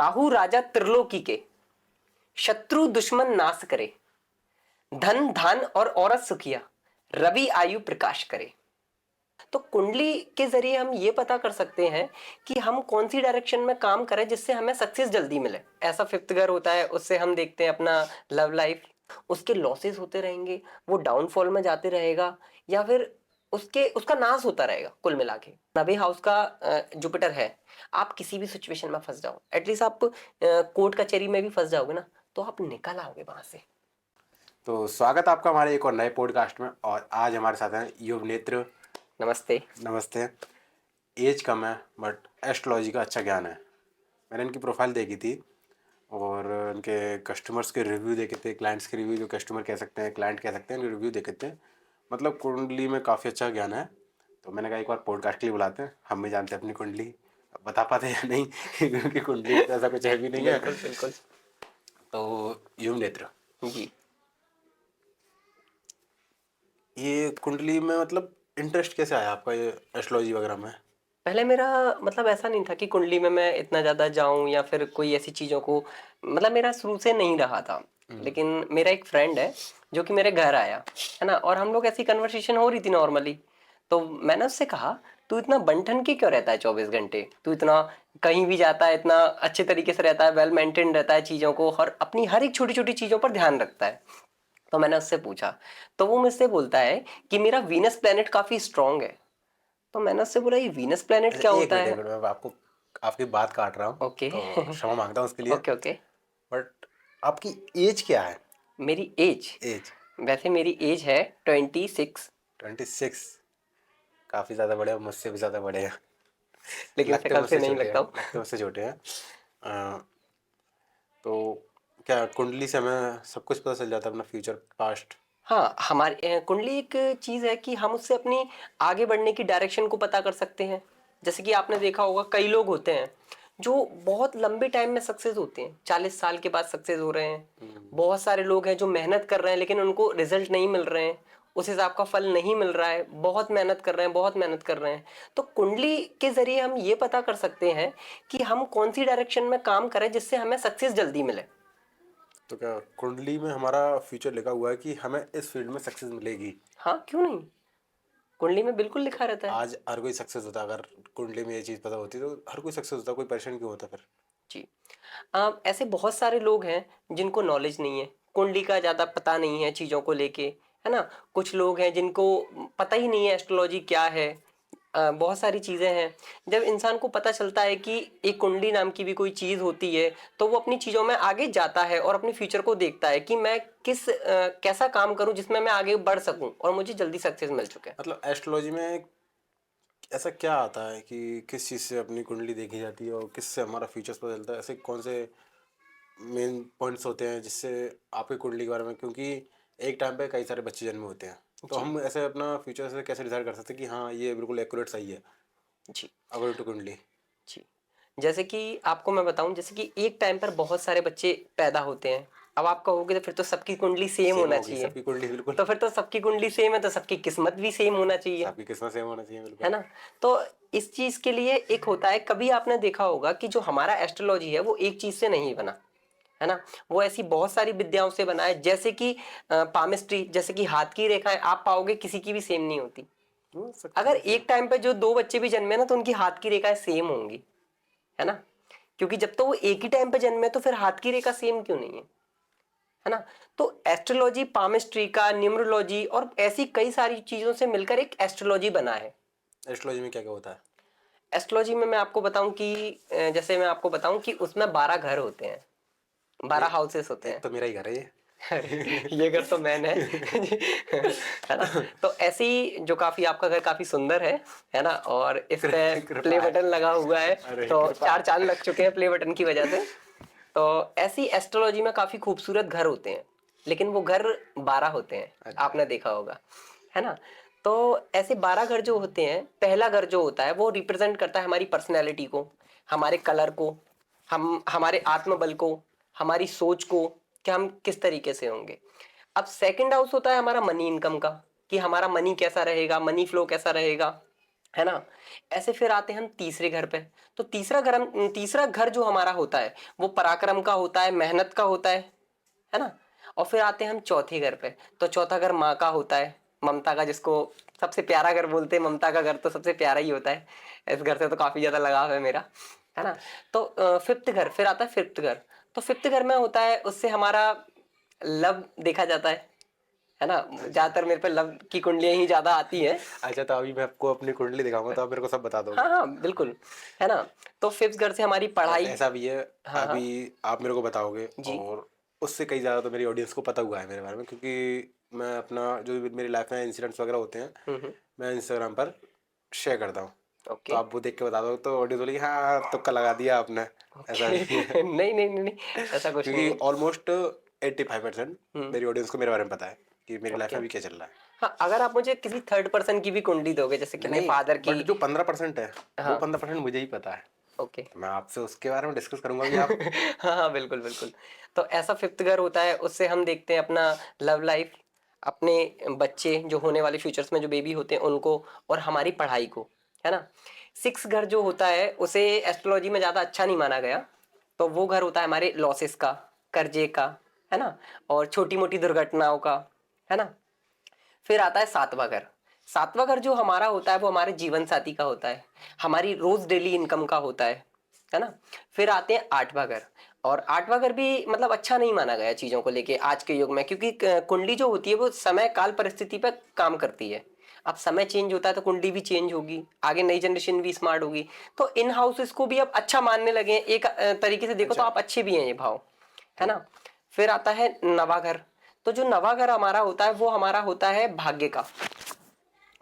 राहु राजा त्रिलोकी के, शत्रु दुश्मन नाश करे, धन धान और औरत सुखिया, रवि आयु प्रकाश करे। तो कुंडली के जरिए हम ये पता कर सकते हैं कि हम कौन सी डायरेक्शन में काम करें जिससे हमें सक्सेस जल्दी मिले। ऐसा फिफ्थ घर होता है, उससे हम देखते हैं अपना लव लाइफ, उसके लॉसेस होते रहेंगे, वो डाउनफॉल में जाते रहेगा या फिर उसका नाश होता रहेगा। कुल मिला के नवे हाउस का जुपिटर है, आप किसी भी सिचुएशन में फंस जाओ, एटलीस्ट आप कोर्ट कचहरी में भी फंस जाओगे ना तो आप निकल आओगे वहां से। तो स्वागत है आपका हमारे एक और नए पॉडकास्ट में। और आज हमारे साथ हैं युव नेत्र। नमस्ते। नमस्ते। एज कम है बट एस्ट्रोलॉजी का अच्छा ज्ञान है। मैंने इनकी प्रोफाइल देखी थी और उनके कस्टमर्स के रिव्यू देखे थे, क्लाइंट्स के रिव्यू, जो कस्टमर कह सकते हैं क्लाइंट कह सकते हैं, रिव्यू देखे थे। मतलब कुंडली में काफ़ी अच्छा ज्ञान है। तो मैंने कहा एक बार पॉडकास्ट के लिए बुलाते हैं, हम भी जानते हैं अपनी कुंडली, बता पाते हैं या नहीं क्योंकि कुंडली में तो ऐसा कुछ है भी नहीं है। बिल्कुल बिल्कुल। तो युव नेत्र जी, ये कुंडली में मतलब इंटरेस्ट कैसे आया आपका ये एस्ट्रोलॉजी वगैरह में? पहले मेरा मतलब ऐसा नहीं था कि कुंडली में मैं इतना ज़्यादा जाऊं या फिर कोई ऐसी चीज़ों को, मतलब मेरा शुरू से नहीं रहा था। लेकिन मेरा एक फ्रेंड है जो कि मेरे घर आया, है ना, और हम लोग ऐसी कन्वर्सेशन हो रही थी नॉर्मली। तो मैंने उससे कहा, तू इतना बंठन के क्यों रहता है 24 घंटे, तू इतना कहीं भी जाता है, इतना अच्छे तरीके से रहता है, वेल मेंटेन रहता है चीज़ों को और अपनी हर एक छोटी छोटी चीज़ों पर ध्यान रखता है। तो मैंने उससे पूछा, तो वो मुझसे बोलता है कि मेरा वीनस प्लेनेट काफ़ी स्ट्रांग है। तो मैंने उससे बोला, ये वीनस प्लेनेट क्या एक होता मिनट है? एक मिनट, मैं आपको आपकी बात काट रहा हूँ ओके। तो क्षमा मांगता हूँ उसके लिए। Okay okay. बट आपकी एज क्या है? मेरी एज, एज वैसे मेरी एज है 26। 26। काफ़ी ज़्यादा बड़े हो, मुझसे भी ज़्यादा बड़े हैं। लेकिन लगते शक्ल से मुझसे नहीं छोटे लगता हैं, हूँ। लगते मुझसे छोटे हैं। तो क्या कुंडली से हमें सब कुछ पता चल जाता है, अपना फ्यूचर पास्ट? हाँ, हमारी कुंडली एक चीज़ है कि हम उससे अपनी आगे बढ़ने की डायरेक्शन को पता कर सकते हैं। जैसे कि आपने देखा होगा, कई लोग होते हैं जो बहुत लंबे टाइम में सक्सेस होते हैं, 40 साल के बाद सक्सेस हो रहे हैं। बहुत सारे लोग हैं जो मेहनत कर रहे हैं लेकिन उनको रिजल्ट नहीं मिल रहे हैं, उस हिसाब का फल नहीं मिल रहा है, बहुत मेहनत कर रहे हैं, बहुत मेहनत कर रहे हैं। तो कुंडली के जरिए हम ये पता कर सकते हैं कि हम कौन सी डायरेक्शन में काम करें जिससे हमें सक्सेस जल्दी मिले। तो क्या कुंडली में हमारा फ्यूचर लिखा हुआ है कि हमें इस फील्ड में सक्सेस मिलेगी? हाँ, क्यों नहीं, कुंडली में बिल्कुल लिखा रहता है। आज हर कोई सक्सेस होता, अगर कुंडली में ये चीज़ पता होती तो हर कोई सक्सेस होता, कोई परेशान क्यों होता फिर? जी, ऐसे बहुत सारे लोग हैं जिनको नॉलेज नहीं है, कुंडली का ज़्यादा पता नहीं है चीज़ों को लेके, है ना। कुछ लोग हैं जिनको पता ही नहीं है एस्ट्रोलॉजी क्या है। बहुत सारी चीज़ें हैं। जब इंसान को पता चलता है कि एक कुंडली नाम की भी कोई चीज़ होती है तो वो अपनी चीज़ों में आगे जाता है और अपने फ्यूचर को देखता है कि मैं कैसा काम करूं जिसमें मैं आगे बढ़ सकूं और मुझे जल्दी सक्सेस मिल चुके। मतलब एस्ट्रोलॉजी में ऐसा क्या आता है कि किस चीज़ से अपनी कुंडली देखी जाती है और किस से हमारा फ्यूचर्स पता चलता है? ऐसे कौन से मेन पॉइंट्स होते हैं जिससे आपकी कुंडली के बारे में, क्योंकि एक टाइम पे कई सारे बच्चे जन्म होते हैं, तो जी हम ऐसे अपना फ्यूचर से कैसे डिसाइड कर सकते हैं कि हाँ ये बिल्कुल एक्यूरेट सही है जी अकॉर्डिंग टू कुंडली? जी। जैसे कि आपको मैं बताऊं, जैसे कि एक टाइम पर बहुत सारे बच्चे पैदा होते हैं। अब आप कहोगे तो फिर तो सबकी कुंडली सेम सेम होना होगी चाहिए। सबकी कुंडली, बिल्कुल। तो फिर तो सबकी कुंडली सेम है तो सबकी किस्मत भी सेम होना चाहिए, सबकी किस्मत सेम होना चाहिए, है बिल्कुल। ना। तो इस चीज के लिए एक होता है, कभी आपने देखा होगा कि जो हमारा एस्ट्रोलॉजी है वो एक चीज से नहीं बना, है ना। वो ऐसी बहुत सारी विद्याओं से बना है। जैसे कि पामिस्ट्री, जैसे कि हाथ की रेखाएं आप पाओगे किसी की भी सेम नहीं होती। सबकी अगर भी सेम। एक टाइम पे जो दो बच्चे भी जन्मे ना तो उनकी हाथ की रेखाएं सेम होंगी, है ना। क्योंकि जब तो वो एक ही टाइम पे जन्मे तो फिर हाथ की रेखा सेम क्यों नहीं है ना। तो एस्ट्रोलॉजी, पामिस्ट्री का, न्यूमरोलॉजी और ऐसी कई सारी चीजों से मिलकर एक एस्ट्रोलॉजी बना है। एस्ट्रोलॉजी में क्या क्या होता है? एस्ट्रोलॉजी में मैं आपको बताऊं कि जैसे मैं आपको बताऊं कि उसमें 12 घर होते हैं, 12 हाउसेस होते एक हैं। तो मेरा ही घर है ये। अरे ये घर तो मैंने है ना। तो ऐसी जो काफी, आपका घर काफी सुंदर है ना, और इस पे कृपा प्ले है। बटन लगा हुआ है। अरे तो कृपा चार है। चांद लग चुके हैं प्ले बटन की वजह से। तो ऐसी एस्ट्रोलॉजी में काफी खूबसूरत घर होते हैं, लेकिन वो घर 12 होते हैं, अच्छा। आपने देखा होगा, है ना। तो ऐसे 12 घर जो होते हैं, पहला घर जो होता है वो रिप्रेजेंट करता है हमारी पर्सनैलिटी को, हमारे कलर को, हम हमारे आत्मबल को, हमारी सोच को, कि हम किस तरीके से होंगे। अब सेकंड हाउस होता है हमारा मनी इनकम का, कि हमारा मनी कैसा रहेगा, मनी फ्लो कैसा रहेगा, है ना। ऐसे फिर आते हैं हम तीसरे घर पे। तो तीसरा घर जो हमारा होता है वो पराक्रम का होता है, मेहनत का होता है ना। और फिर आते हैं हम चौथे घर पे। तो चौथा घर माँ का होता है, ममता का, जिसको सबसे प्यारा घर बोलते हैं। ममता का घर तो सबसे प्यारा ही होता है, इस घर से तो काफी ज्यादा लगाव है मेरा, है ना। तो फिफ्थ घर, फिर आता है फिफ्थ घर। तो फिफ्थ घर में होता है, उससे हमारा लव देखा जाता है ना। ज्यादातर मेरे पे लव की कुंडलियां ही ज्यादा आती हैं। अच्छा, तो अभी मैं आपको अपनी कुंडली दिखाऊंगा तो आप मेरे को सब बता दोगे। हाँ हाँ बिल्कुल, है ना। तो फिफ्थ घर से हमारी और पढ़ाई। ऐसा भी है, हाँ हाँ अभी आप मेरे को बताओगे जी। और उससे कई ज़्यादा तो मेरी ऑडियंस को पता हुआ है मेरे बारे में, क्योंकि मैं अपना जो भी मेरी लाइफ में इंसिडेंट्स वगैरह होते हैं मैं इंस्टाग्राम पर शेयर करता हूँ। तो ओके आप वो देख के बता दो तो ऑडियंस बोलेगी हाँ तुक्का लगा दिया आपने। ऐसा ओके भी है। नहीं नहीं नहीं नहीं, ऐसा कुछ नहीं क्योंकि है। ऑलमोस्ट 85% हम्म। मेरी ऑडियंस को मेरे बारे में पता है कि मेरी लाइफ ओके। में अभी क्या चल रहा है। हाँ, अगर आप मुझे किसी थर्ड पर्सन की भी कुंडली दोगे, जैसे कि अपने नहीं, फादर बट की। जो 15% है वो हाँ 15% मुझे ही पता है। ओके तो मैं आपसे उसके बारे में डिस्कस करूंगा भी आप। हाँ हाँ बिल्कुल बिल्कुल। तो ऐसा फिफ्थ घर होता है, उससे हम देखते हैं अपना लव लाइफ, अपने बच्चे जो होने वाले फ्यूचर्स में जो बेबी होते हैं उनको, और हमारी पढ़ाई को, है ना। सिक्स घर जो होता है उसे एस्ट्रोलॉजी में ज़्यादा अच्छा नहीं माना गया। तो वो घर होता है हमारे लॉसेस का, कर्जे का, है ना, और छोटी मोटी दुर्घटनाओं का, है ना। फिर आता है सातवां घर। सातवां घर जो हमारा होता है वो हमारे जीवन साथी का होता है, हमारी रोज डेली इनकम का होता है ना। फिर आते हैं आठवां घर। और आठवां घर भी मतलब अच्छा नहीं माना गया चीजों को लेके आज के युग में, क्योंकि कुंडली जो होती है वो समय काल परिस्थिति पर काम करती है। अब समय चेंज होता है तो कुंडली भी चेंज होगी, आगे नई जनरेशन भी स्मार्ट होगी। तो इन हाउसेस को भी अब अच्छा मानने लगे हैं, एक तरीके से देखो तो अच्छा। आप अच्छे भी हैं ये भाव, है तो ना। फिर आता है नवा घर। तो जो नवा घर हमारा होता है वो हमारा होता है भाग्य का।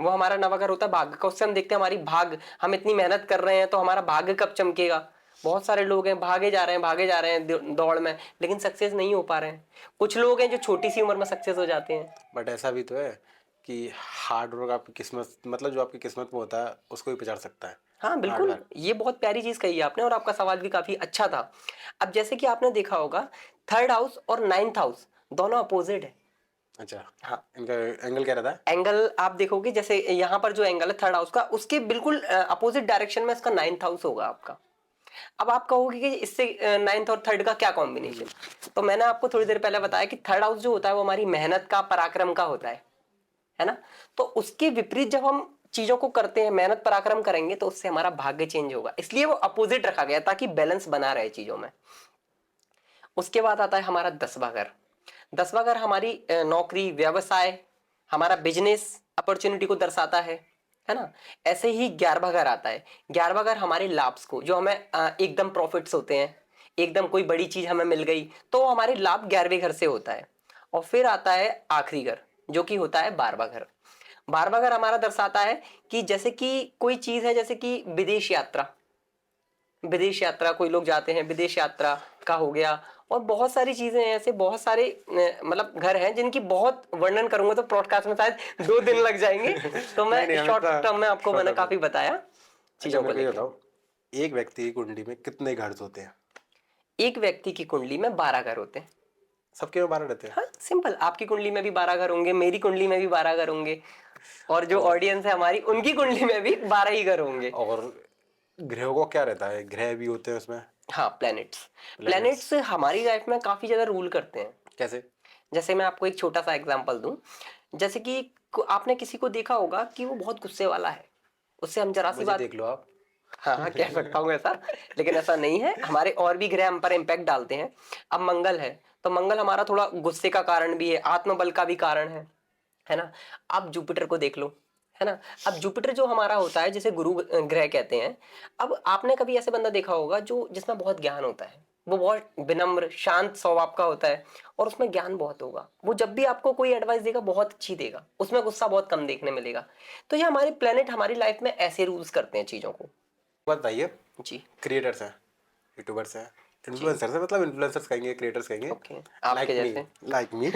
वो हमारा नवा घर होता है भाग्य का। उससे हम देखते हैं हमारी भाग, हम इतनी मेहनत कर रहे हैं तो हमारा भाग्य कब चमकेगा। बहुत सारे लोग हैं भागे जा रहे हैं दौड़ में, लेकिन सक्सेस नहीं हो पा रहे हैं। कुछ लोग हैं जो छोटी सी उम्र में सक्सेस हो जाते हैं। बट ऐसा भी तो है कि हार्ड वर्क आपकी किस्मत, मतलब जो आपकी किस्मत में होता है उसको भी पछाड़ सकता है। हाँ हार्ड बिल्कुल, वर्क। ये बहुत प्यारी चीज कही है आपने, और आपका सवाल भी काफी अच्छा था। अब जैसे कि आपने देखा होगा, थर्ड हाउस और नाइन्थ हाउस दोनों अपोजिट है। अच्छा, हाँ, इनका एंगल क्या रहता है? एंगल आप देखोगे, जैसे यहाँ पर जो एंगल है थर्ड हाउस का, उसके बिल्कुल अपोजिट डायरेक्शन में इसका नाइन्थ हाउस होगा आपका। अब आप कहोगे कि इससे नाइन्थ और थर्ड का क्या कॉम्बिनेशन। तो मैंने आपको थोड़ी देर पहले बताया कि थर्ड हाउस जो होता है वो हमारी मेहनत का, पराक्रम का होता है ना। तो उसके विपरीत जब हम चीजों को करते हैं, मेहनत पराक्रम करेंगे, तो उससे हमारा भाग्य चेंज होगा, इसलिए वो अपोजिट रखा गया ताकि बैलेंस बना रहे चीजों में। उसके बाद आता है हमारा 10वां घर। 10वां घर हमारी नौकरी, व्यवसाय, हमारा बिजनेस अपॉर्चुनिटी को दर्शाता है ना। ऐसे ही 11वां घर आता है। 11वां घर हमारे लाभ्स को, जो हमें एकदम प्रॉफिट्स होते हैं, एकदम कोई बड़ी चीज हमें मिल गई तो हमारे लाभ 11वें घर से होता है। और फिर आता है आखिरी घर, जो कि होता है 12वां घर। 12वां घर हमारा दर्शाता है कि जैसे कि कोई चीज है, जैसे कि विदेश यात्रा। विदेश यात्रा कोई लोग जाते हैं, विदेश यात्रा का हो गया। और बहुत सारी चीजें हैं ऐसे, बहुत सारे मतलब घर हैं जिनकी बहुत वर्णन करूंगा तो पॉडकास्ट में शायद 2 दिन लग जाएंगे। तो नहीं नहीं, मैं हमें शॉर्ट इतना टर्म में आपको शॉर्ट मैंने टर्म में। काफी बताया अच्छा, चीजों को मेरे को ये लेके। बताओ, एक व्यक्ति की कुंडली में कितने घर होते हैं? एक व्यक्ति की कुंडली में 12 घर होते हैं। सबके में 12 रहते हैं? हाँ सिंपल, आपकी कुंडली में भी 12 घर होंगे, मेरी कुंडली में भी 12 घर होंगे, और जो और ऑडियंस है हमारी उनकी कुंडली में भी 12 ही घर होंगे। और ग्रहों को क्या रहता है? ग्रह भी होते हैं उसमें? हाँ प्लैनेट्स। प्लैनेट्स? प्लैनेट्स हमारी लाइफ में काफी ज्यादा रूल करते हैं। कैसे? जैसे मैं आपको एक छोटा सा एग्जांपल दूं, जैसे कि आपने किसी को देखा होगा कि वो बहुत गुस्से वाला है, उससे हम जरा सी मुझे बात। देख लो आप। हाँ हाँ कह सकता हूँ ऐसा, लेकिन ऐसा नहीं है, हमारे और भी ग्रह हम पर इम्पैक्ट डालते हैं। अब मंगल है, तो मंगल हमारा थोड़ा गुस्से का कारण भी है, आत्मबल का भी कारण है ना। आप जुपिटर को देख लो, है ना। अब जुपिटर जो हमारा होता है, जिसे गुरु ग्रह कहते हैं। अब आपने कभी ऐसे बंदा देखा होगा जो जिसमें बहुत ज्ञान होता है, वो बहुत विनम्र शांत स्वभाव का होता है, और उसमें ज्ञान बहुत होगा। वो जब भी आपको कोई एडवाइस देगा बहुत अच्छी देगा, उसमें गुस्सा बहुत कम देखने मिलेगा। तो ये हमारे प्लेनेट हमारी लाइफ में ऐसे रूल्स करते हैं चीजों को। बताइए, जी क्रिएटर्स हैं, यूट्यूबर्स हैं, जी इन्फ्लुएंसर्स हैं, मतलब इन्फ्लुएंसर्स कहेंगे, क्रिएटर्स कहेंगे, ओके, आपके लाइक मी, जैसे लाइक मी।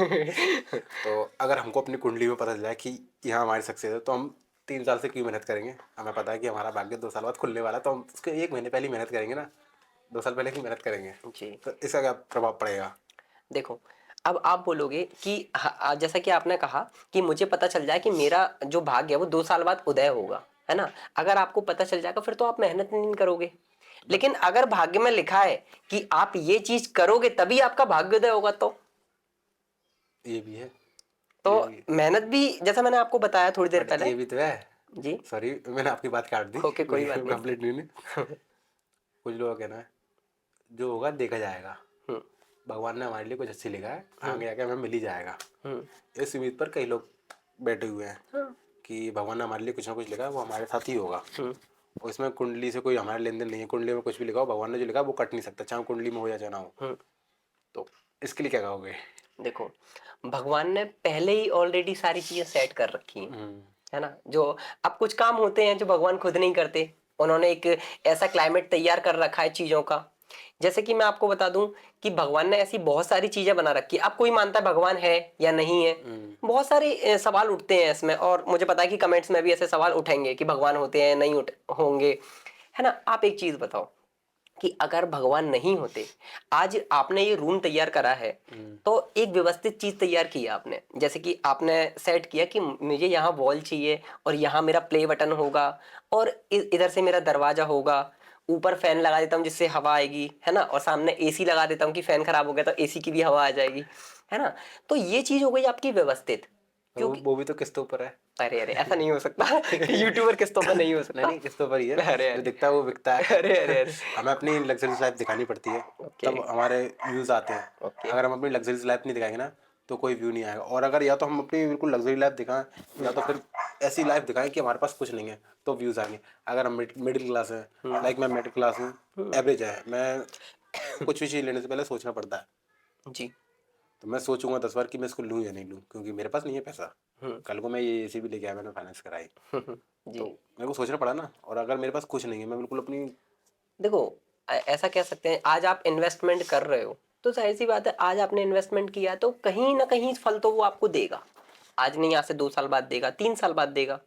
तो अगर हमको अपनी कुंडली में पता चला है कि यहाँ हमारी सक्सेस है तो हम 3 साल से क्यों मेहनत करेंगे? हमें पता है कि हमारा भाग्य 2 साल बाद खुलने वाला है, तो हम उसके 1 महीने पहले ही मेहनत करेंगे ना। 2 साल पहले की मेहनत करेंगे जी। तो इसका क्या प्रभाव पड़ेगा? देखो, अब आप बोलोगे कि जैसा कि आपने कहा कि मुझे पता चल जाए कि मेरा जो भाग्य है वो 2 साल बाद उदय होगा, है ना। अगर आपको पता चल जाएगा फिर तो आप मेहनत नहीं करोगे। लेकिन अगर भाग्य में लिखा है कि आप ये चीज करोगे तभी आपका भाग्योदय होगा, ये भी है, तो ये भी। मेहनत भी, जैसा मैंने आपको बताया थोड़ी देर बट पहले। ये भी तो है, जी। सॉरी मैंने आपकी बात काट दी, ओके, कोई बात नहीं। कंप्लीट नहीं। कुछ लोगों का कहना है जो होगा देखा जाएगा, हम्म। भगवान ने हमारे लिए कुछ अच्छी लिखा है, आगे जाके हमें मिल ही जाएगा। हम्म। इस उम्मीद पर कई लोग बैठे हुए हैं हाँ। कि भगवान ने हमारे लिए कुछ ना कुछ लिखा है, वो हमारे साथ ही होगा। हम्म। और इसमें कुंडली से कोई हमारा लेन देन नहीं है, कुंडली में कुछ भी लिखा हो, भगवान ने जो लिखा है वो कट नहीं सकता, चाहे कुंडली में हो या चाहे ना हो। हम्म। तो इसके लिए क्या कहोगे? देखो, भगवान ने पहले ही ऑलरेडी सारी चीजें सेट कर रखी हैं, हम्म, है ना। जो अब कुछ काम होते हैं जो भगवान खुद नहीं करते, उन्होंने एक ऐसा क्लाइमेट तैयार कर रखा है चीजों का। जैसे कि मैं आपको बता दूं कि भगवान ने ऐसी बहुत सारी चीजें बना रखी है। अब कोई मानता है भगवान है या नहीं है, बहुत सारे सवाल उठते हैं इसमें, और मुझे पता है कि कमेंट्स में भी ऐसे सवाल उठेंगे कि भगवान होते हैं नहीं होंगे, है ना। आप एक चीज बताओ कि अगर भगवान नहीं होते, आज आपने ये रूम तैयार करा है, तो एक व्यवस्थित चीज तैयार की है आपने। जैसे कि आपने सेट किया कि मुझे यहाँ वॉल चाहिए और यहाँ मेरा प्ले बटन होगा और इधर से मेरा दरवाजा होगा, ऊपर फैन लगा देता हूँ जिससे हवा आएगी, है ना, और सामने एसी लगा देता हूँ कि फैन खराब हो गया तो एसी की भी हवा आ जाएगी, है ना। तो ये चीज हो गई आपकी व्यवस्थित। पर वो क्योंकि वो भी तो किस्तों पर है। अरे अरे, ऐसा नहीं हो सकता कि यूट्यूबर किस्तों पे नहीं हो नहीं सकता। नहीं, किस्तों पर ही है, अरे जो अरे दिखता है वो बिकता है। अरे अरे अरे। हमें अपनी लग्जरीज लाइफ दिखानी पड़ती है, ओके। तब हमारे व्यूज आते हैं। ओके। अगर हम अपनी लग्जरीज लाइफ नहीं दिखाएंगे ना, तो कोई व्यू नहीं आएगा। और अगर या तो हम अपनी बिल्कुल लग्जरी लाइफ दिखाएं, या तो फिर ऐसी लाइफ दिखाएं कि हमारे पास कुछ नहीं है, तो व्यूज आएंगे। अगर हम मिडिल क्लास है, लाइक मैं मिडिल क्लास हूँ, एवरेज है, मैं कुछ भी चीज़ लेने से पहले सोचना पड़ता है। जी। तो मैं सोचूंगा 10 बार कि मैं इसको लूँ या नहीं लूँ, क्योंकि मेरे पास नहीं है पैसा। हम्म। कल को मैं ये एसी भी लेके आया, मैंने फाइनेंस कराई, तो जी। मेरे को सोचना पड़ा ना। और अगर मेरे पास कुछ नहीं है, मैं बिल्कुल अपनी। देखो, ऐसा कह सकते हैं, आज आप इन्वेस्टमेंट कर रहे हो तो जाहिर सी बात है, आज आपने इन्वेस्टमेंट किया तो कहीं ना कहीं फल तो वो आपको देगा। आज नहीं, आज से 2 साल बाद देगा, 3 साल बाद देगा,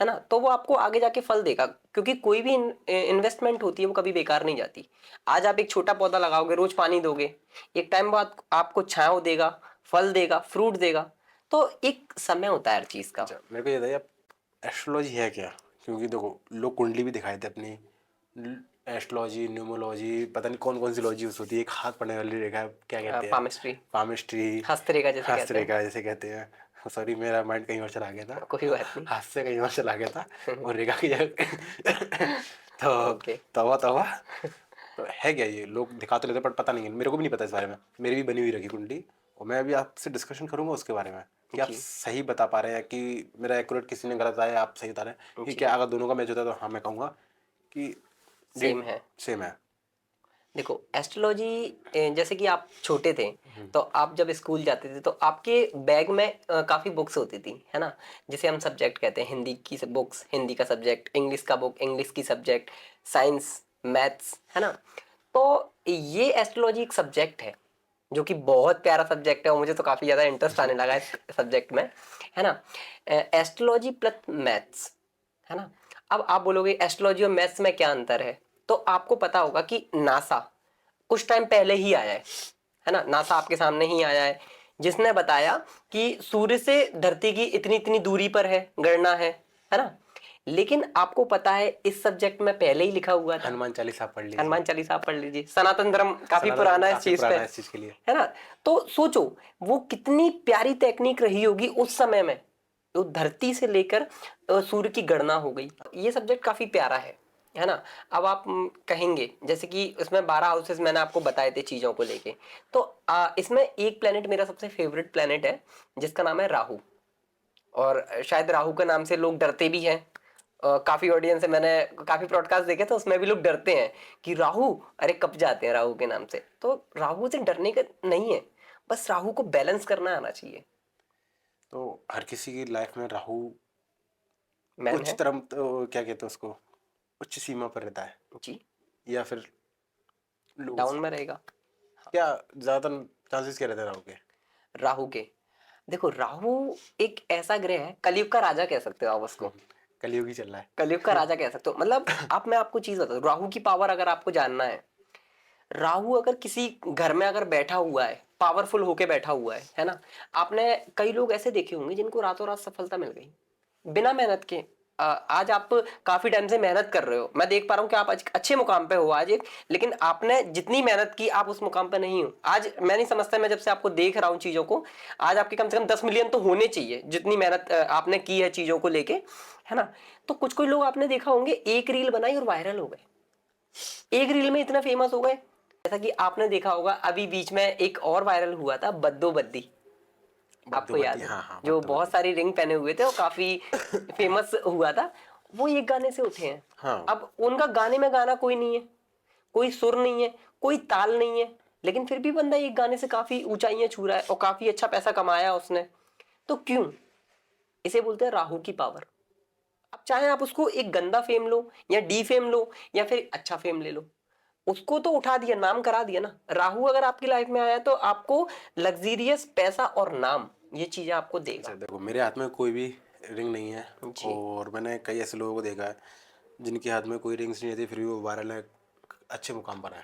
है ना। तो वो आपको आगे जाके फल देगा, क्योंकि कोई भी इन्वेस्टमेंट होती है वो कभी बेकार नहीं जाती। आज आप एक छोटा पौधा लगाओगे, रोज पानी दोगे, एक टाइम बाद आपको छांव देगा, फल देगा, फ्रूट देगा। तो एक समय होता है हर चीज का। अच्छा, मेरे को ये बताइए, एस्ट्रोलॉजी है क्या? क्योंकि देखो, लोग कुंडली भी दिखाए थे अपनी। एस्ट्रोलॉजी, न्यूमोलॉजी, पता नहीं कौन कौन सी लॉजी यूज होती है। एक हाथ पढ़ने वाली रेखा, क्या कहते हैं? पामिस्ट्री, पामिस्ट्री, हस्तरेखा जैसे कहते हैं। हस्तरेखा जैसे कहते हैं। सॉरी, मेरा माइंड कहीं और चला गया था, कोई बात नहीं। हाथ से कहीं और चला गया था, और रेखा की जगह तो ओके। तवा तवा। तो है क्या ये? लोग दिखा तो लेते, पर पता नहीं है, मेरे को भी नहीं पता इस बारे में। मेरी भी बनी हुई रखी कुंडली, और मैं अभी आपसे डिस्कशन करूंगा उसके बारे में कि आप जी। सही बता पा रहे हैं कि मेरा एक्यूरेट, किसी ने गलत आया, आप सही बता रहे हैं कि जी। क्या। अगर दोनों का मैच होता है तो हाँ, मैं कहूँगा कि सेम है। सेम है। देखो, एस्ट्रोलॉजी, जैसे कि आप छोटे थे तो आप जब स्कूल जाते थे तो आपके बैग में काफी बुक्स होती थी, है ना। जिसे हम सब्जेक्ट कहते हैं, हिंदी की बुक्स, हिंदी का सब्जेक्ट, इंग्लिश का बुक, इंग्लिश की सब्जेक्ट, साइंस, मैथ्स, है ना। तो ये एस्ट्रोलॉजी एक सब्जेक्ट है जो कि बहुत प्यारा सब्जेक्ट है, और मुझे तो काफी ज्यादा इंटरेस्ट आने लगा इस सब्जेक्ट में, है ना। एस्ट्रोलॉजी प्लस मैथ्स, है ना। अब आप बोलोगे एस्ट्रोलॉजी और मैथ्स में क्या अंतर है, तो आपको पता होगा कि नासा कुछ टाइम पहले ही आया है ना। नासा आपके सामने ही आया है, जिसने बताया कि सूर्य से धरती की इतनी इतनी दूरी पर है, गणना है ना। लेकिन आपको पता है इस सब्जेक्ट में पहले ही लिखा हुआ था। हनुमान चालीसा पढ़ लीजिए। हनुमान चालीसा आप पढ़ लीजिए, सनातन धर्म काफी सनातन पुराना है इस काफी चीज पे, पुराना है इस चीज के लिए। है ना। तो सोचो वो कितनी प्यारी टेक्निक रही होगी उस समय में, तो धरती से लेकर सूर्य की गणना हो गई। ये सब्जेक्ट काफी प्यारा है ना। अब आप कहेंगे जैसे कि इसमें 12 हाउसेस मैंने आपको बताए थे चीजों को लेके, तो इसमें एक प्लेनेट मेरा सबसे फेवरेट प्लेनेट है जिसका नाम है राहु। और शायद राहु के नाम से लोग डरते भी हैं। काफी ऑडियंस है, मैंने काफी ब्रॉडकास्ट देखे तो उसमें भी लोग डरते हैं कि राहु, अरे कब जाते हैं राहु के नाम से। तो राहु से डरने का नहीं है, बस राहु को बैलेंस करना आना चाहिए। तो हर किसी की लाइफ में राहु मैन उच्च है। तरम, तो क्या कहते हैं उसको, उच्च सीमा पर रहता है, जी। या फिर लो? डाउन में रहेगा। क्या ज्यादातर चांसेस क्या रहते हैं राहु के? राहु के, देखो राहु एक ऐसा ग्रह है, कलयुग का राजा कह सकते हो आप उसको। कलयुग ही चल रहा है। कलयुग का राजा कह सकते हो, मतलब आप, मैं आपको चीज बताऊं, राहु की पावर अगर आपको जानना है, राहु अगर किसी घर में अगर बैठा हुआ है, पावरफुल होके बैठा हुआ है ना। आपने कई लोग ऐसे देखे होंगे जिनको रातों रात सफलता मिल गई बिना मेहनत के, आज आप काफी टाइम से मेहनत कर रहे हो, मैं देख पा रहा हूँ कि आप आज अच्छे मुकाम पे हो आज एक, लेकिन आपने जितनी मेहनत की आप उस मुकाम पे नहीं हो आज। मैं नहीं समझता, मैं जब से आपको देख रहा हूँ चीजों को, आज आपके कम से कम 10 मिलियन तो होने चाहिए जितनी मेहनत आपने की है चीजों को लेके, है ना। तो कुछ कोई लोग आपने देखा होंगे, एक रील बनाई और वायरल हो गए, एक रील में इतना फेमस हो गए। जैसा कि आपने देखा होगा अभी बीच में एक और वायरल हुआ था, बद्दो बद्दी, आपको याद बद्दू-बद्दी, है, हाँ, हाँ, जो बहुत बद्दू-बद्दी। सारी रिंग पहने हुए थे और काफी फेमस हुआ था, वो एक गाने से उठे हैं। हाँ, अब उनका गाने में गाना कोई नहीं है, कोई सुर नहीं है, कोई ताल नहीं है, लेकिन फिर भी बंदा एक गाने से काफी ऊंचाइयां छू रहा है और काफी अच्छा पैसा कमाया उसने। तो क्यों? इसे बोलते हैं राहु की पावर। अब चाहे आप उसको एक गंदा फेम लो या डी फेम लो या फिर अच्छा फेम ले लो, उसको तो उठा दिया, नाम करा दिया ना। राहु अगर आपकी लाइफ में आया तो आपको लग्जीरियस पैसा और नाम, ये चीजें आपको अच्छा देगा। देखो, मेरे हाथ में कोई भी रिंग नहीं है, जी। और मैंने कई ऐसे लोगों को देखा है जिनके हाथ में कोई रिंग्स नहीं रहती, फिर भी वो वायरल है, अच्छे मुकाम पर है।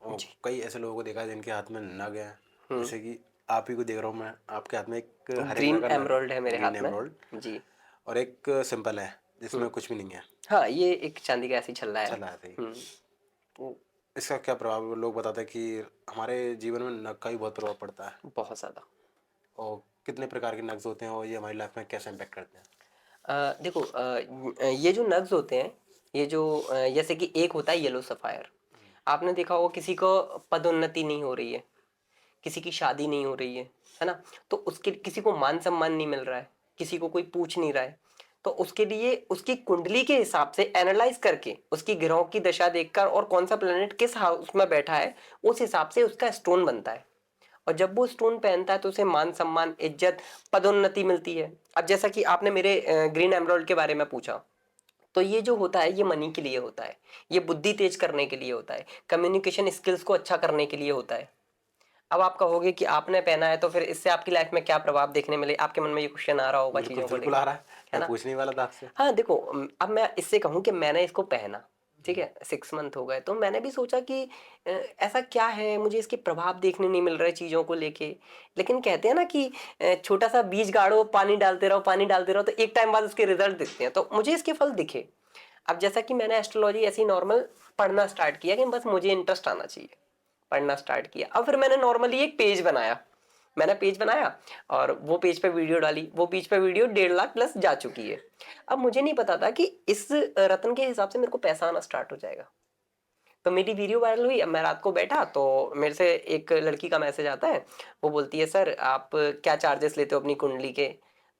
और जी। कई ऐसे लोगों को देखा है जिनके हाथ में नग है, हम्म। जैसे कि आप ही को देख रहा हूँ मैं, आपके हाथ में एक हरे कलर ग्रीन का नग एमरोल्ड है है, मेरे ग्रीन हाथ में। एमरोल्ड, जी। और एक सिंपल है जिसमें हम्म। कुछ भी नहीं है, हाँ, ये एक चांदी का ऐसी छल्ला है। चला है। हम्म। तो इसका क्या प्रभाव, लोग बताते हैं कि हमारे जीवन में नग का भी बहुत प्रभाव पड़ता है, बहुत ज्यादा। और कितने प्रकार के नग्स होते हैं और ये हमारी लाइफ में कैसे इम्पेक्ट करते हैं। देखो, ये जो नग्स होते हैं, ये जो जैसे कि एक होता है येलो सफायर, आपने देखा होगा किसी को पदोन्नति नहीं हो रही है, किसी की शादी नहीं हो रही है ना, तो उसके किसी को मान सम्मान नहीं मिल रहा है, किसी को कोई पूछ नहीं रहा है, तो उसके लिए उसकी कुंडली के हिसाब से एनालाइज करके, उसकी ग्रहों की दशा देखकर और कौन सा प्लेनेट किस हाउस में बैठा है, उस हिसाब से उसका स्टोन बनता है। और जब वो स्टोन पहनता है तो उसे मान सम्मान, इज्जत, पदोन्नति मिलती है। अब जैसा कि आपने मेरे ग्रीन एमरोल्ड के बारे में पूछा, तो ये जो होता है ये मनी के लिए होता है, ये बुद्धि तेज करने के लिए होता है, कम्युनिकेशन स्किल्स को अच्छा करने के लिए होता है। अब आप कहोगे कि आपने पहना है तो फिर इससे आपकी लाइफ में क्या प्रभाव देखने मिले, आपके मन में ये क्वेश्चन आ रहा होगा बिल्कुल चीजों को बिल्कुल लेके, आ रहा है, है मैं ना। पूछने ही वाला था आपसे। हाँ देखो, अब मैं इससे कहूँ कि मैंने इसको पहना, ठीक है, 6 मंथ हो गए, तो मैंने भी सोचा कि ऐसा क्या है, मुझे इसके प्रभाव देखने नहीं मिल रहे चीजों को लेके। लेकिन कहते हैं ना कि छोटा सा बीज गाड़ो, पानी डालते रहो, पानी डालते रहो, तो एक टाइम बाद उसके रिजल्ट दिखते हैं, तो मुझे इसके फल दिखे। अब जैसा कि मैंने एस्ट्रोलॉजी ऐसी नॉर्मल पढ़ना स्टार्ट किया कि बस मुझे इंटरेस्ट आना चाहिए, पढ़ना स्टार्ट किया। अब फिर मैंने नॉर्मली एक पेज बनाया, मैंने पेज बनाया और वो पेज पे वीडियो डाली, वो पेज पे वीडियो 1.5 लाख प्लस जा चुकी है। अब मुझे नहीं पता था कि इस रत्न के हिसाब से मेरे को पैसा आना स्टार्ट हो जाएगा। तो मेरी वीडियो वायरल हुई, अब मैं रात को बैठा तो मेरे से एक लड़की का मैसेज आता है, वो बोलती है सर आप क्या चार्जेस लेते हो अपनी कुंडली के।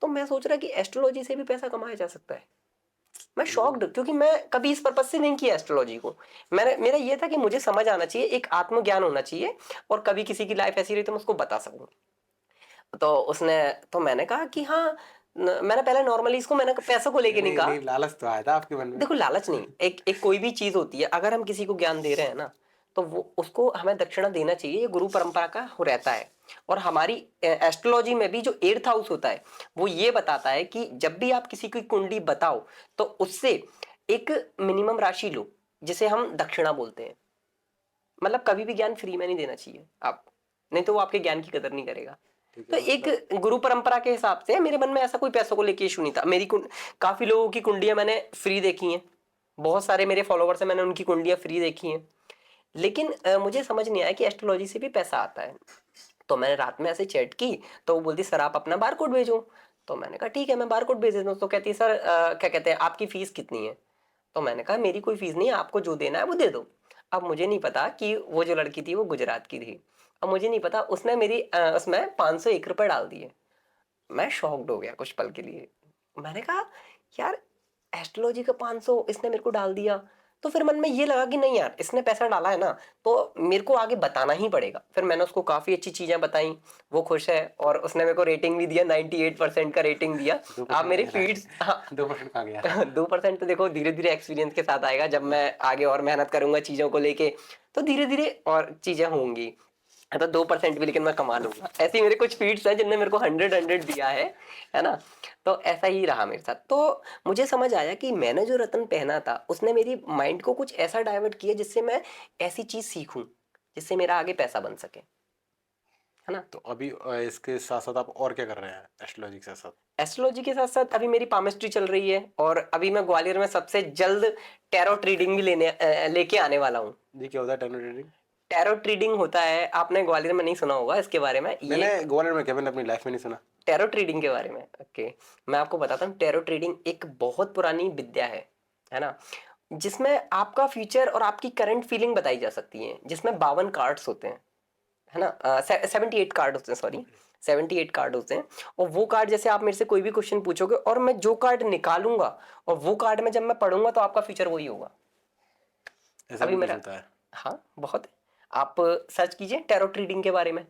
तो मैं सोच रहा कि एस्ट्रोलॉजी से भी पैसा कमाया जा सकता है। मैं बिल्कुल। शॉक्ड, क्योंकि मैं कभी इस पर्पज से नहीं किया एस्ट्रोलॉजी को। मैंने, मेरा ये था कि मुझे समझ आना चाहिए, एक आत्मज्ञान होना चाहिए, और कभी किसी की लाइफ ऐसी रही तो मैं उसको बता सकूं। तो उसने, तो मैंने कहा कि हाँ, मैंने पहले नॉर्मली इसको, मैंने पैसों को नहीं लेके नहीं नहीं कहा। नहीं, लालच तो आया था आपके मन में। देखो लालच नहीं, एक एक कोई भी चीज होती है, अगर हम किसी को ज्ञान दे रहे हैं ना, तो वो उसको हमें दक्षिणा देना चाहिए, ये गुरु परंपरा का हो रहता है। और हमारी एस्ट्रोलॉजी में भी जो 8th हाउस होता है, वो ये बताता है कि जब भी आप किसी की कुंडली बताओ तो उससे एक मिनिमम राशि लो, जिसे हम दक्षिणा बोलते हैं। मतलब कभी भी ज्ञान फ्री में नहीं देना चाहिए आप, नहीं तो वो आपके ज्ञान की कदर नहीं करेगा। ठीक तो है, एक मतलब गुरु परंपरा के हिसाब से मेरे मन में ऐसा कोई पैसों को लेके इशू नहीं था। काफी लोगों की कुंडलियां मैंने फ्री देखी हैं, बहुत सारे मेरे फॉलोवर्स हैं, मैंने उनकी कुंडलियां फ्री देखी हैं। लेकिन मुझे समझ नहीं आया कि एस्ट्रोलॉजी से भी पैसा आता है। तो मैंने रात में ऐसे चैट की, तो वो बोलती सर आप अपना बारकोड भेजो। तो मैंने कहा ठीक है मैं बारकोड भेज देता हूँ। तो कहती है सर क्या कहते हैं आपकी फीस कितनी है। तो मैंने कहा मेरी कोई फीस नहीं है, आपको जो देना है वो दे दो। अब मुझे नहीं पता कि वो जो लड़की थी वो गुजरात की थी। अब मुझे नहीं पता, उसने मेरी उसमें 501 रुपये डाल दिए। मैं शॉक्ड हो गया कुछ पल के लिए। मैंने कहा यार, एस्ट्रोलॉजी का 500 इसने मेरे को डाल दिया। तो फिर मन में ये लगा कि नहीं यार, इसने पैसा डाला है ना, तो मेरे को आगे बताना ही पड़ेगा। फिर मैंने उसको काफी अच्छी चीजें बताई, वो खुश है, और उसने मेरे को रेटिंग भी दिया, 98% का रेटिंग दिया। दो आप परसेंट मेरे कहाँ फीड्स, हाँ, गया? 2% कहाँ गया? 2% तो देखो धीरे धीरे एक्सपीरियंस के साथ आएगा, जब मैं आगे और मेहनत करूंगा चीजों को लेके, तो धीरे धीरे और चीजें होंगी। तो 2% भी लेकिन मैं कमा लूंगा। ऐसी मेरे कुछ फीड्स हैं जिनने मेरे को 100 दिया है ना। तो ऐसा ही रहा मेरे साथ। तो मुझे समझ आया कि मैंने जो रत्न पहना था उसने मेरी माइंड को कुछ ऐसा डाइवर्ट किया जिससे मैं ऐसी चीज सीखूं जिससे मेरा आगे पैसा बन सके, है ना। तो अभी इसके साथ साथ आप और क्या कर रहे हैं एस्ट्रोलॉजी के साथ साथ? एस्ट्रोलॉजी के साथ साथ अभी मेरी पामिस्ट्री चल रही है, और अभी मैं ग्वालियर में सबसे जल्द टैरोट रीडिंग भी लेके आने वाला हूँ। जी, क्या होता है टैरो रीडिंग? टैरोट रीडिंग होता है, आपने ग्वालियर में नहीं सुना होगा इसके बारे में, ये मैंने ग्वालियर में क्या, मैंने अपनी लाइफ में नहीं सुना। टैरोट रीडिंग के बारे में। ओके, मैं आपको बताता हूँ। टैरोट रीडिंग एक बहुत पुरानी विद्या है ना, जिसमें आपका फ्यूचर और आपकी करंट फीलिंग बताई जा सकती है, जिसमें 52 कार्ड्स होते हैं, है ना। 78 कार्ड होते हैं, सॉरी, 78 कार्ड होते हैं। और वो कार्ड, जैसे आप मेरे से कोई भी क्वेश्चन पूछोगे और मैं जो कार्ड निकालूंगा और वो कार्ड में जब मैं पढ़ूंगा तो आपका फ्यूचर वही होगा। ऐसा अभी भी कुछ मेरा, होता है? हाँ बहुत है। आप सर्च कीजिए टैरोट रीडिंग के बारे में।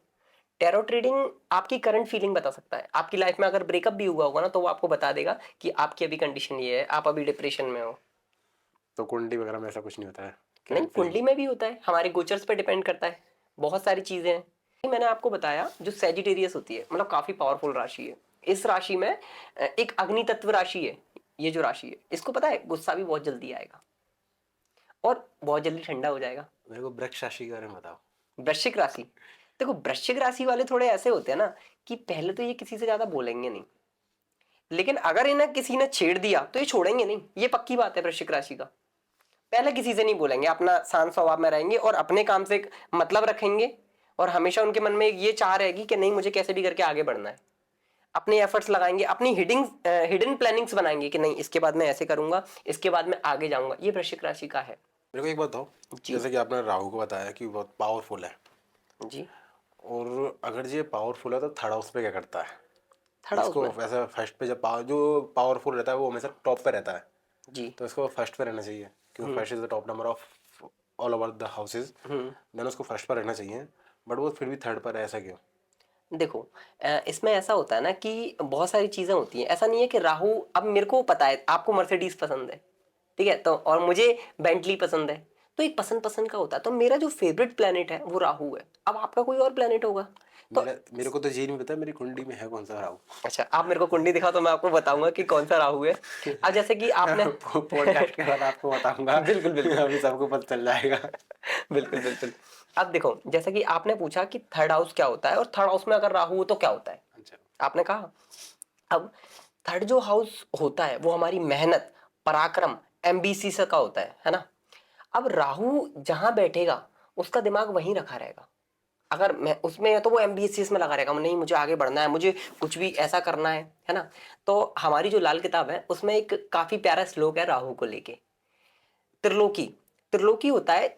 टैरोट रीडिंग आपकी करंट फीलिंग बता सकता है। आपकी लाइफ में अगर ब्रेकअप भी हुआ होगा ना, तो वो आपको बता देगा कि आपकी अभी कंडीशन ये है, आप अभी डिप्रेशन में हो। तो कुंडली वगैरह में ऐसा कुछ नहीं होता है? नहीं, करंट फीलिंग? कुंडली में भी होता है, हमारे गोचर्स पे डिपेंड करता है, बहुत सारी चीजें हैं। मैंने आपको बताया जो सेजिटेरियस होती है, मतलब काफी पावरफुल राशि है। इस राशि में एक अग्नि तत्व राशि है। ये जो राशि है, इसको पता है गुस्सा भी बहुत जल्दी आएगा और बहुत जल्दी ठंडा हो जाएगा। मेरे को वृक्ष राशि के बारे में बताओ। वृश्चिक राशि, देखो वृश्चिक राशि वाले थोड़े ऐसे होते हैं ना कि पहले तो ये किसी से ज्यादा बोलेंगे नहीं, लेकिन अगर इन्हें किसी ने छेड़ दिया तो ये छोड़ेंगे नहीं, ये पक्की बात है वृश्चिक राशि का। पहले किसी से नहीं बोलेंगे, अपना शांत स्वभाव में रहेंगे और अपने काम से मतलब रखेंगे, और हमेशा उनके मन में ये चाह रहेगी कि नहीं, मुझे कैसे भी करके आगे बढ़ना है। अपने एफर्ट्स लगाएंगे, अपनी हिडन प्लानिंग्स बनाएंगे कि नहीं, इसके बाद मैं ऐसे करूंगा, इसके बाद मैं आगे जाऊंगा। ये वृश्चिक राशि का है। मेरे को एक बात बताओ, जी जैसे कि आपने राहु को बताया कि बहुत पावरफुल है, जी। और अगर ये पावरफुल है तो थर्ड हाउस पे क्या करता है? थर्ड हाउस इसको में, वैसे फर्स्ट पे जब जो पावरफुल रहता है वो हमेशा टॉप पे रहता है, जी। तो इसको फर्स्ट पे रहना चाहिए क्योंकि first is the top number of all over the houses, then उसको फर्स्ट पर रहना चाहिए, बट वो फिर भी थर्ड पर है, ऐसा क्यों? देखो, इसमें ऐसा होता है ना कि बहुत सारी चीजें होती हैं। ऐसा नहीं है कि राहु, अब मेरे को पता है आपको मर्सिडीज पसंद है, ठीक है, तो और मुझे बेंटली पसंद है, तो एक पसंद पसंद का होता है। तो मेरा जो फेवरेट प्लेनेट है वो राहु है, अब आपका कोई और प्लेनेट होगा। तो मेरे को तो ये नहीं पता मेरी कुंडली में है कौन सा राहु। अच्छा, आप मेरे को कुंडली दिखाओ तो मैं आपको बताऊंगा कि कौन सा राहु है। अब जैसे कि आपने पॉडकास्ट के बाद आपको बताऊंगा। बिल्कुल बिल्कुल। अभी सबको पता चल जाएगा। बिल्कुल बिल्कुल। अब देखो, जैसे कि आपने पूछा कि थर्ड हाउस क्या होता है और थर्ड हाउस में अगर राहु हो तो क्या होता है, अच्छा। आपने कहा। अब थर्ड जो हाउस होता है वो हमारी मेहनत, पराक्रम, एम्बिसी से का होता है ना। अब राहु जहां बैठेगा उसका दिमाग वहीं रखा रहेगा। अगर मैं उसमें है तो वो एमबीसीएस में लगा रहेगा, नहीं मुझे आगे बढ़ना है, मुझे कुछ भी ऐसा करना है ना। तो हमारी जो लाल किताब है उसमें एक काफी प्यारा श्लोक है राहु को लेके। त्रिलोकी, त्रिलोकी होता है,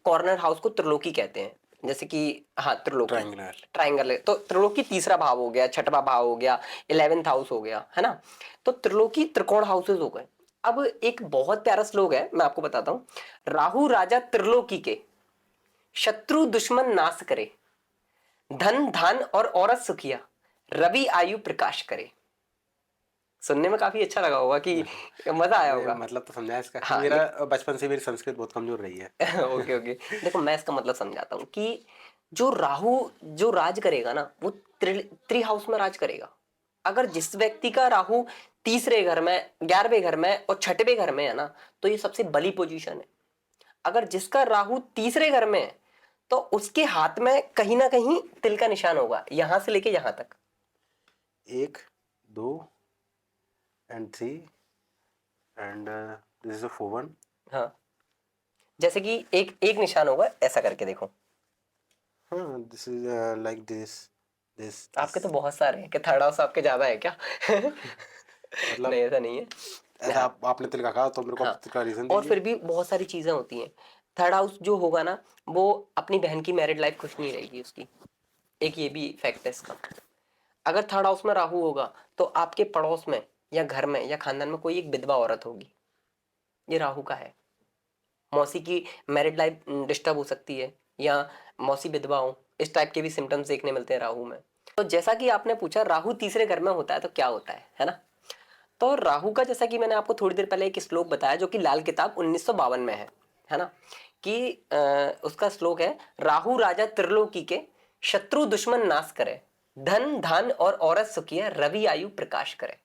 कॉर्नर हाउस को त्रिलोकी कहते हैं। जैसे कि, हाँ त्रिलोकी, ट्रायंगुलर। ट्राइंगल है तो त्रिलोकी तीसरा भाव हो गया, छठवां भाव हो गया, 11th हाउस हो गया, है ना। तो त्रिलोकी त्रिकोण हाउसेज हो गए। अब एक बहुत प्यारा श्लोक है, मैं आपको बताता हूँ। राहु राजा त्रिलोकी के, शत्रु दुश्मन नाश करे, धन धान और औरत सुखिया, रवि आयु प्रकाश करे। सुनने में काफी अच्छा लगा होगा कि मजा आया होगा। मतलब तो समझा इसका, हाँ मेरा बचपन से मेरी संस्कृत बहुत कमजोर रही है। Okay okay. देखो मैं इसका मतलब समझाता हूँ कि जो राहु जो राज करेगा ना, वो त्रि हाउस में राज करेगा। अगर जिस व्यक्ति का राहु तीसरे घर में, 11वें घर में और छठवें घर में है ना, तो ये सबसे बली पोजीशन है। अगर जिसका राहु तीसरे घर में है तो उसके हाथ में कहीं ना कहीं तिल का निशान होगा, यहां से लेके यहां तक। 1 2 and 3 and this is a 4 1। हाँ, जैसे कि एक एक निशान होगा, ऐसा करके देखो। हाँ, this is like this this आपके तो बहुत सारे हैं, कि थर्ड हाउस आपके ज्यादा है क्या? नहीं, मतलब ऐसा नहीं है। ऐसा हाँ आपने तिल का कहा तो मेरे को हाँ। आप तिल का रीजन और दीजिए। फिर भी बहुत सारी चीजें होती हैं। थर्ड हाउस जो होगा ना, वो अपनी बहन की मैरिड लाइफ खुश नहीं रहेगी उसकी, एक ये भी फैक्ट है इसका। अगर थर्ड हाउस में राहु होगा तो आपके पड़ोस में या घर में या खानदान में कोई एक विधवा औरत होगी, ये राहु का है। मौसी की मैरिड लाइफ डिस्टर्ब हो सकती है, या मौसी विधवा हो, इस टाइप के भी सिम्टम्स देखने मिलते हैं राहु में। तो जैसा कि आपने पूछा राहु तीसरे घर में होता है तो क्या होता है ना। तो राहु का, जैसा कि मैंने आपको थोड़ी देर पहले एक श्लोक बताया जो कि लाल किताब 1952 में है ना, कि उसका श्लोक है, राहु राजा त्रिलोकी के, शत्रु दुश्मन नाश करे, धन धान और औरत सुखिया, रवि आयु प्रकाश करे।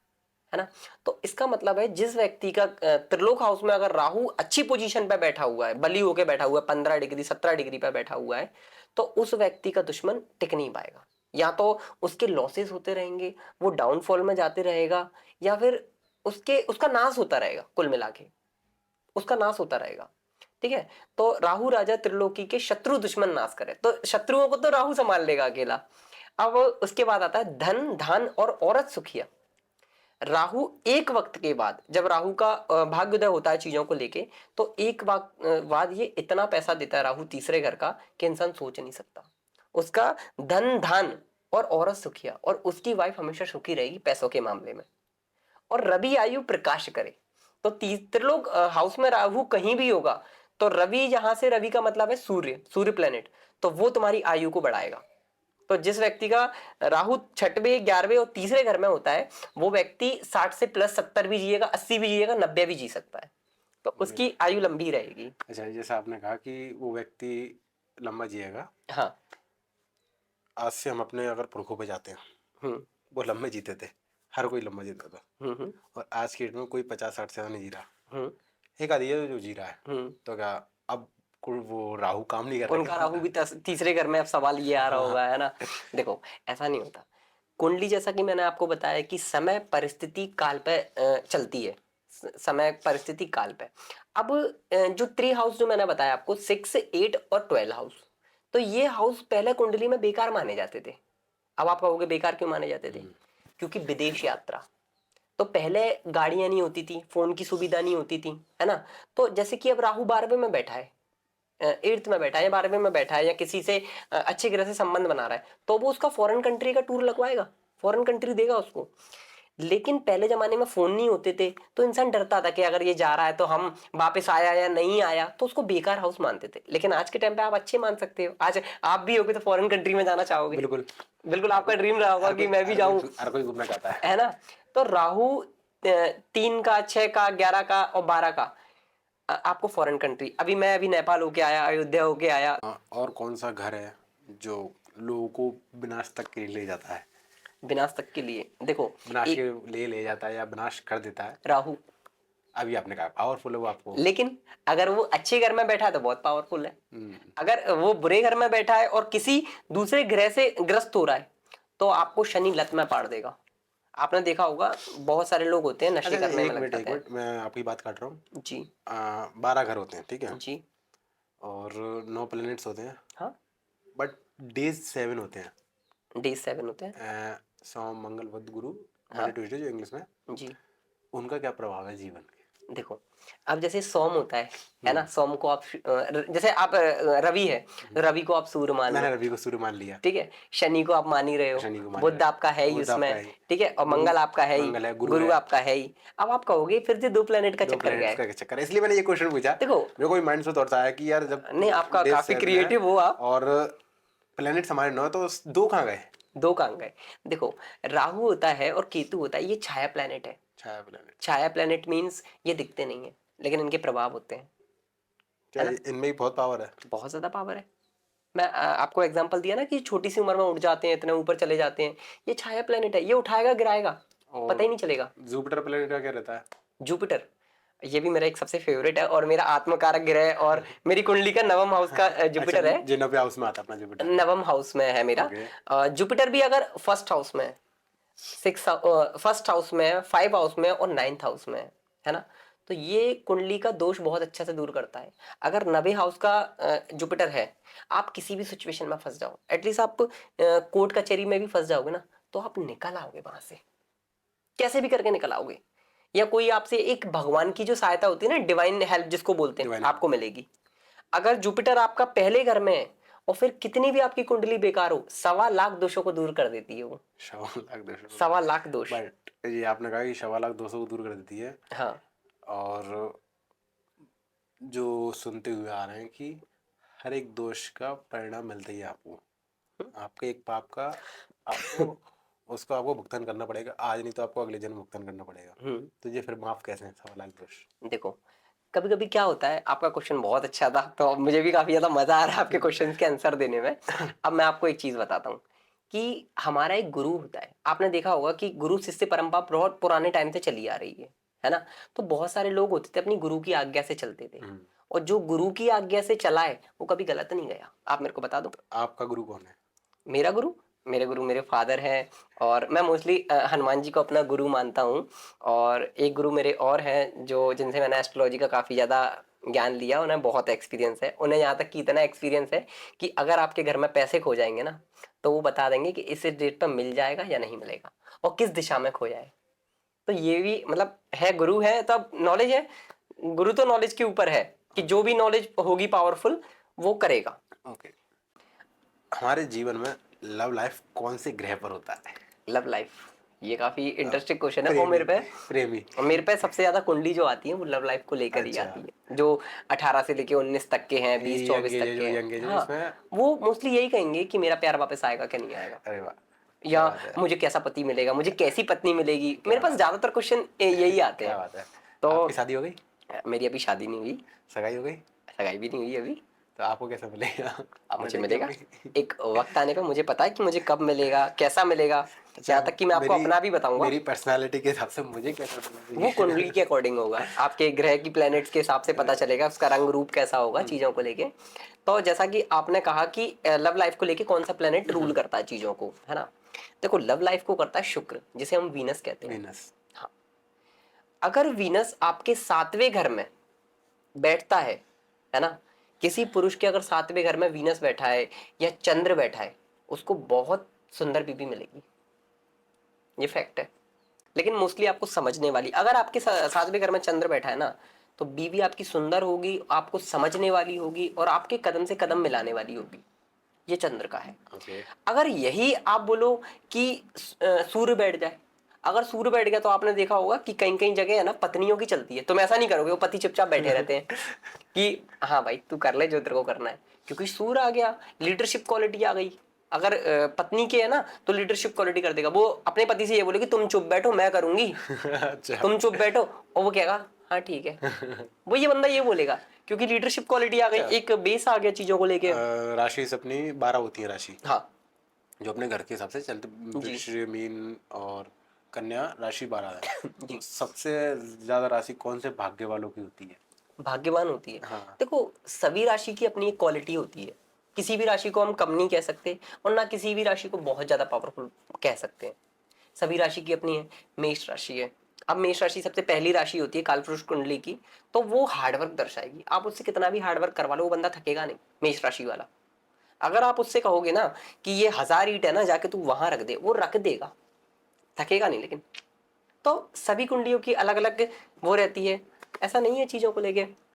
है ना। तो इसका मतलब है जिस व्यक्ति का त्रिलोक हाउस में अगर राहु अच्छी पोजीशन पे बैठा हुआ है, बली होके बैठा हुआ है, 15 डिग्री 17 डिग्री पे बैठा हुआ है, तो उस व्यक्ति का दुश्मन टिक नहीं पाएगा। या तो उसके लॉसेस होते रहेंगे, वो डाउनफॉल में जाते रहेगा, या फिर उसका नाश होता रहेगा। कुल मिला के उसका नाश होता रहेगा। ठीक है। तो राहु राजा त्रिलोकी के शत्रु दुश्मन नाश करे, तो शत्रुओं को तो राहु संभाल लेगा अकेला। अब उसके बाद आता है धन धान और औरत सुखिया। राहु एक वक्त के बाद, जब राहु का भाग्योदय होता है चीजों को लेके, तो एक वक्त बाद ये इतना पैसा देता है राहु तीसरे घर का कि इंसान सोच नहीं सकता। उसका धन धान और औरत सुखिया, और उसकी वाइफ हमेशा सुखी रहेगी पैसों के मामले में। और रवि आयु प्रकाश करे, तो त्रिलोक हाउस में राहु कहीं भी होगा, तो रवि, यहां से रवि का मतलब है सूर्य, सूर्य प्लेनेट, तो वो तुम्हारी आयु को बढ़ाएगा। तो जिस व्यक्ति का राहु छठवें 11वें और तीसरे घर में होता है, वो व्यक्ति 60 से प्लस 70 भी जिएगा, 80 भी जिएगा, 90 भी जी सकता है, तो उसकी आयु लंबी रहेगी। अच्छा, जैसा आपने कहा कि वो व्यक्ति लंबा जिएगा, हाँ। आज से हम अपने अगर पुरखों पे जाते हैं, हम्म वो लंबे जीते थे, हर कोई लंबा जीता था, हम्म और आज की डेट में कोई 50-60 से ज़्यादा नहीं जी रहा, हम्म एक आधी है जो जी रहा है। हम्म तो क्या अब वो राहु काम नहीं कर रहा उनका क्या? राहु भी तीसरे घर में, अब सवाल ये आ रहा हाँ, होगा, है ना। देखो, ऐसा नहीं होता। कुंडली, जैसा कि मैंने आपको बताया कि समय परिस्थिति काल पे चलती है, समय परिस्थिति काल पे। अब जो 3 हाउस जो मैंने बताया आपको, 6, 8 और 12 हाउस, तो ये हाउस पहले कुंडली में बेकार माने जाते थे। अब आप कहोगे बेकार क्यों माने जाते थे? क्योंकि विदेश यात्रा, तो पहले गाड़ियां नहीं होती थी, फोन की सुविधा नहीं होती थी, है ना। तो जैसे कि अब राहु 12वें में बैठा है, 8th में बैठा है या 12वें में बैठा है, या किसी से अच्छे ग्रह से संबंध बना रहा है, तो वो उसका फॉरेन कंट्री का टूर लगवाएगा, फॉरेन कंट्री देगा उसको। लेकिन पहले जमाने में फोन नहीं होते थे, तो इंसान डरता था कि अगर ये जा रहा है तो हम वापस आया या नहीं आया, तो उसको बेकार हाउस मानते थे। लेकिन आज के टाइम पे आप अच्छे मान सकते हो, आज आप भी होगे तो फॉरेन कंट्री में जाना चाहोगे। बिल्कुल। बिल्कुल आपका ड्रीम रहा होगा कि मैं भी जाऊं, हर कोई घूमना चाहता है। है ना। तो राहु 3 का, 6 का, 11 का और 12 का आपको फॉरेन कंट्री, अभी नेपाल होके आया, अयोध्या होके आया। और कौन सा घर है जो लोगों को विनाश तक के लिए ले जाता है? विनाश तक के लिए देखो, विनाश एक के लिए ले जाता है या विनाश कर देता है? राहु। अभी आपने कहा पावरफुल है वो आपको। लेकिन अगर वो अच्छे घर में बैठा है तो बहुत पावरफुल है। हम्म, अगर वो बुरे घर में बैठा है और किसी दूसरे ग्रह से ग्रस्त हो रहा है, तो आपको शनि लत में पाड़ देगा। आपने देखा होगा, बहुत सारे लोग होते हैं नशे अच्छा, करने में एक लग मिनट एक जाते हैं। मिनट, मैं आपकी बात काट रहा हूँ। जी 12 घर होते हैं, ठीक है, जी। और 9 प्लैनेट्स होते हैं, हाँ, बट डेज 7 होते हैं। डेज 7 होते हैं। सोम मंगल बुध गुरु, मंडे हाँ ट्यूसडे जो इंग्लिश में, जी। उनका क्या प्रभाव है जीवन के? देखो, अब जैसे सोम होता है ना, सोम को आप जैसे आप रवि है, तो रवि को आप सूर्य मान मैंने लो। रवि को सूर्य मान लिया, ठीक है। शनि को आप मान ही रहे हो, शनि को मान बुध लिया, आपका है ही बुध आपका उसमें। है, ठीक है। और गुरु, मंगल आपका है ही, मंगल है, गुरु गुरु है, आपका है ही। अब आप कहोगे फिर से 2 प्लेनेट का 2 चक्कर क्या प्लैनेट्स है? का चक्कर है, इसलिए मैंने ये क्वेश्चन पूछा। देखो, मेरे को माइंड से थॉट आया कि यार जब नहीं, आपका डेज काफी 7 है क्रिएटिव हो आप। और प्लैनेट्स हमारे 9 तो 2 कहाँ गए? 2 कहाँ गए? देखो, राहु होता है और केतु होता है, ये छाया प्लेनेट है। छाया प्लैनेट। छाया प्लेनेट मीन्स ये दिखते नहीं है, लेकिन इनके प्रभाव होते हैं, क्या है ना। इनमें भी बहुत पावर है? बहुत ज्यादा पावर है। मैं आपको एग्जांपल दिया ना कि छोटी सी उम्र में उठ जाते हैं, इतने ऊपर चले जाते हैं। ये छाया प्लेनेट है, ये उठाएगा गिराएगा, पता ही और नहीं चलेगा। जुपिटर प्लैनेट का क्या रहता है? जुपिटर, ये भी मेरा एक सबसे फेवरेट है, और मेरा आत्मकारक ग्रह है, और मेरी कुंडली का नवम हाउस का अच्छा, जुपिटर है। जो 90 हाउस में आता है अपना जुपिटर। नवम हाउस में है मेरा। ओके। जुपिटर भी अगर फर्स्ट हाउस में है, फर्स्ट हाउस में है, 5 हाउस में और 9th हाउस में है ना, तो ये कुंडली का दोष बहुत अच्छा से दूर करता है। अगर 90 हाउस का जुपिटर है, आप किसी भी सिचुएशन में फंस जाओ, एटलीस्ट आप कोर्ट कचहरी में भी फंस जाओगे ना, तो आप निकल आओगे वहां से, कैसे भी करके निकल आओगे। या कोई आपसे एक भगवान की जो सहायता होती है ना, डिवाइन हेल्प जिसको बोलते हैं, डिवाइन आपको मिलेगी। अगर जुपिटर आपका पहले घर में है, और फिर कितनी भी आपकी कुंडली बेकार हो, 1.25 लाख दोषों को दूर कर देती है वो। 1.25 लाख 200। 1.25 लाख दोष। बट ये आपने कहा कि 1.25 लाख 200 को दूर कर देती है, हाँ। और जो सुनते हुए आ रहे हैं कि हर एक दोष का परिणाम मिलता ही है आपको, आपके एक पाप का आपको उसको आपको भुगतान करना पड़ेगा, आज नहीं तो आपको अगले जन्म भुगतान करना पड़ेगा। तो ये फिर माफ कैसे है 1.25 लाख दोष? देखो, कभी कभी क्या होता है, आपका क्वेश्चन बहुत अच्छा था, तो मुझे भी काफी ज्यादा मजा आ रहा है आपके क्वेश्चन के आंसर देने में। अब मैं आपको एक चीज बताता हूँ कि हमारा एक गुरु होता है। आपने देखा होगा कि गुरु शिष्य परंपरा बहुत पुराने टाइम से चली आ रही है ना? तो बहुत सारे लोग होते थे अपनी गुरु की आज्ञा से चलते थे, और जो गुरु की आज्ञा से चला है वो कभी गलत नहीं गया। आप मेरे को बता दो। आपका गुरु कौन है? मेरा गुरु, मेरे गुरु मेरे फादर हैं, और मैं मोस्टली हनुमान जी को अपना गुरु मानता हूँ। और एक गुरु मेरे और हैं जो जिनसे मैंने एस्ट्रोलॉजी का काफ़ी ज़्यादा ज्ञान लिया, उन्हें बहुत एक्सपीरियंस है। उन्हें यहाँ तक कि इतना एक्सपीरियंस है कि अगर आपके घर में पैसे खो जाएंगे ना, तो वो बता देंगे कि इस डेट पर मिल जाएगा या नहीं मिलेगा, और किस दिशा में खो जाए। तो ये भी मतलब है, गुरु है तब नॉलेज है। गुरु तो नॉलेज के ऊपर है कि जो भी नॉलेज होगी पावरफुल वो करेगा। ओके। हमारे जीवन में लव लाइफ कौन से ग्रह पर होता है? लव लाइफ, ये काफी इंटरेस्टिंग क्वेश्चन है। और मेरे पे सबसे ज्यादा कुंडली जो आती है वो लव लाइफ को लेकर ही अच्छा। आती है, जो 18 से लेके 19 तक के हैं, 20-24 तक के हैं। हाँ, वो मोस्टली यही कहेंगे कि मेरा प्यार वापस आएगा कि नहीं आएगा, अरे वाह, या मुझे कैसा पति मिलेगा, मुझे कैसी पत्नी मिलेगी। मेरे पास ज्यादातर क्वेश्चन यही आते क्या हैं। बात है। तो आपकी शादी हो गई? मेरी अभी शादी नहीं हुई, सगाई हो गई? सगाई भी नहीं हुई अभी। तो आपको कैसा मिलेगा? आपने मुझे देखी मिलेगा होगी। एक वक्त आने पे, मुझे पता है कि मुझे कब मिलेगा, कैसा मिलेगा। यहाँ तक कि मैं आपको अपना भी बताऊंगा। मेरी पर्सनालिटी के हिसाब से मुझे कैसा वो कुंडली के अकॉर्डिंग होगा, आपके ग्रह की प्लैनेट्स के हिसाब से पता चलेगा उसका रंग रूप कैसा होगा चीजों को लेके। तो जैसा कि आपने कहा कि लव लाइफ को लेके कौन सा प्लैनेट रूल करता है चीजों को, है ना? देखो, लव लाइफ को करता है शुक्र, जिसे हम वीनस कहते हैं। वीनस। हाँ, अगर वीनस आपके 7वें घर में बैठता है ना? किसी पुरुष के अगर 7वें घर में वीनस बैठा है या चंद्र बैठा है, उसको बहुत सुंदर बीबी मिलेगी। ये फैक्ट है। लेकिन मोस्टली आपको समझने वाली, अगर आपके 7वें घर में चंद्र बैठा है ना, तो बीवी आपकी सुंदर होगी, आपको समझने वाली होगी, और आपके कदम से कदम मिलाने वाली होगी। ये चंद्र का है। ओके। अगर यही आप बोलो कि सूर्य बैठ जाए, अगर सूर्य बैठ गया तो आपने देखा होगा कि कहीं कहीं जगह है ना पत्नियों की चलती है। तुम ऐसा नहीं करोगे, वो पति चुपचाप बैठे रहते हैं कि हाँ भाई तू कर ले जो तेरे को करना है, क्योंकि सूर्य आ गया, लीडरशिप क्वालिटी आ गई। अगर पत्नी के है ना तो लीडरशिप क्वालिटी कर देगा। वो अपने पति से ये बोलेगी तुम चुप बैठो मैं करूंगी, अच्छा। तुम चुप बैठो, और वो कहेगा हाँ ठीक है। वो ये बंदा ये बोलेगा क्योंकि लीडरशिप क्वालिटी आ गई, एक बेस आ गया चीजों को लेके। राशि अपनी 12 होती है राशि, हाँ जो अपने घर के हिसाब से चलते। वृक्ष, मीन और कन्या राशि 12 है। तो सबसे ज्यादा राशि कौन से भाग्य वालों की होती है? भाग्यवान होती है। हाँ। देखो, सभी राशि की अपनी एक क्वालिटी होती है। किसी भी राशि को हम कम नहीं कह सकते, और ना किसी भी राशि को बहुत ज्यादा पावरफुल कह सकते हैं। सभी राशि की अपनी है। मेष राशि है, अब मेष राशि सबसे पहली राशि होती है कालपुरुष कुंडली की, तो वो हार्डवर्क दर्शाएगी। आप उससे कितना भी हार्डवर्क करवा लो, वो बंदा थकेगा नहीं, मेष राशि वाला। अगर आप उससे कहोगे ना कि ये 1000 ईंट है ना, जाके तू वहां रख दे, वो रख देगा, थकेगा नहीं। लेकिन तो सभी कुंडलियों की अलग अलग वो रहती है, ऐसा नहीं है चीजों को लेके।